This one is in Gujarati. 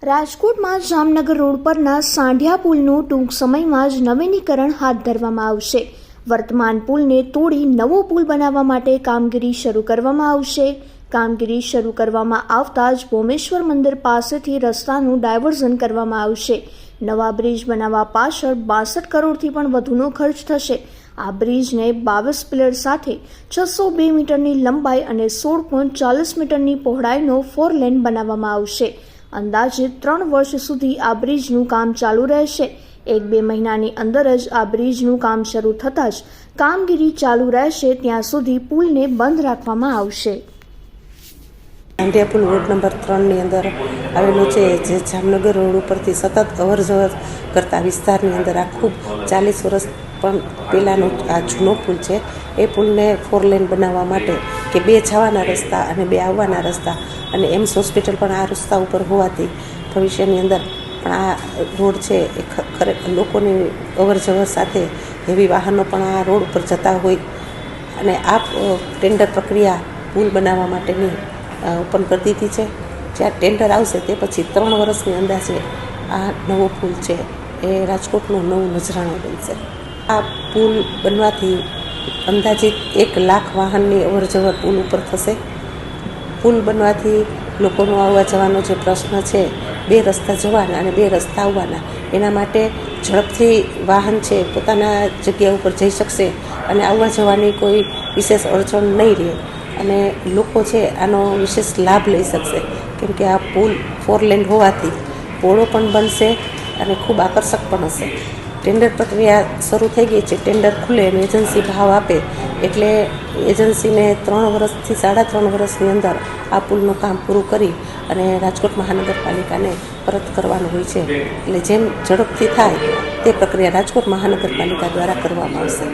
રાજકોટમાં જામનગર રોડ પરના સાંઢિયા પુલનું ટૂંક સમયમાં જ નવીનીકરણ હાથ ધરવામાં આવશે। વર્તમાન પુલને તોડી નવો પુલ બનાવવા માટે કામગીરી શરૂ કરવામાં આવશે। કામગીરી શરૂ કરવામાં આવતા જ ભોમેશ્વર મંદિર પાસેથી રસ્તાનું ડાયવર્ઝન કરવામાં આવશે। નવા બ્રિજ બનાવવા પાછળ 62 કરોડથી પણ વધુનો ખર્ચ થશે। આ બ્રિજને 22 પિલર સાથે 602 મીટરની લંબાઈ અને 16.40 મીટરની પહોળાઈનો 4 લેન બનાવવામાં આવશે। અંદાજિત 3 વર્ષ સુધી આ બ્રિજનું કામ ચાલુ રહેશે। 1-2 મહિનાની અંદર જ આ બ્રિજનું કામ શરૂ થતાં જ કામગીરી ચાલુ રહેશે ત્યાં સુધી પુલને બંધ રાખવામાં આવશે। સાંઢિયા પુલ વોર્ડ નંબર 3 ની અંદર આવેલો છે, જે જામનગર રોડ ઉપરથી સતત અવર જવર કરતા વિસ્તારની અંદર આ ખૂબ 40 વર્ષ પણ પહેલાંનો આ જૂનો પુલ છે। એ પુલને 4 લેન બનાવવા માટે કે 2 જવાના રસ્તા અને 2 આવવાના રસ્તા અને એમ્સ હોસ્પિટલ પણ આ રસ્તા ઉપર હોવાથી ભવિષ્યની અંદર પણ આ રોડ છે એ ખરેખર લોકોની અવર જવર સાથે હેવી વાહનો પણ આ રોડ ઉપર જતા હોય અને આ ટેન્ડર પ્રક્રિયા પુલ બનાવવા માટેની ઓપન કરી દીધી છે। જ્યાં ટેન્ડર આવશે તે પછી 3 વર્ષની અંદાજે આ નવો પુલ છે એ રાજકોટનું નવું નજરાણું બનશે। આ પુલ બનવાથી અંદાજિત 1 લાખ વાહનની અવર જવર પુલ ઉપર થશે। પુલ બનવાથી લોકોનો આવવા જવાનો જે પ્રશ્ન છે, 2 રસ્તા જવાના અને 2 રસ્તા આવવાના, એના માટે ઝડપથી વાહન છે પોતાના જગ્યા ઉપર જઈ શકશે અને આવવા જવાની કોઈ વિશેષ અડચણ નહીં રહે અને લોકો છે આનો વિશેષ લાભ લઈ શકશે, કેમ કે આ પુલ 4 લેન હોવાથી પહોળો પણ બનશે અને ખૂબ આકર્ષક પણ હશે। ટેન્ડર પ્રક્રિયા શરૂ થઈ ગઈ છે। ટેન્ડર ખુલે અને એજન્સી ભાવ આપે એટલે એજન્સીને 3 વર્ષથી 3.5 વર્ષની અંદર આ પુલનું કામ પૂરું કરી અને રાજકોટ મહાનગરપાલિકાને પરત કરવાનું હોય છે। એટલે જેમ ઝડપથી થાય તે પ્રક્રિયા રાજકોટ મહાનગરપાલિકા દ્વારા કરવામાં આવશે।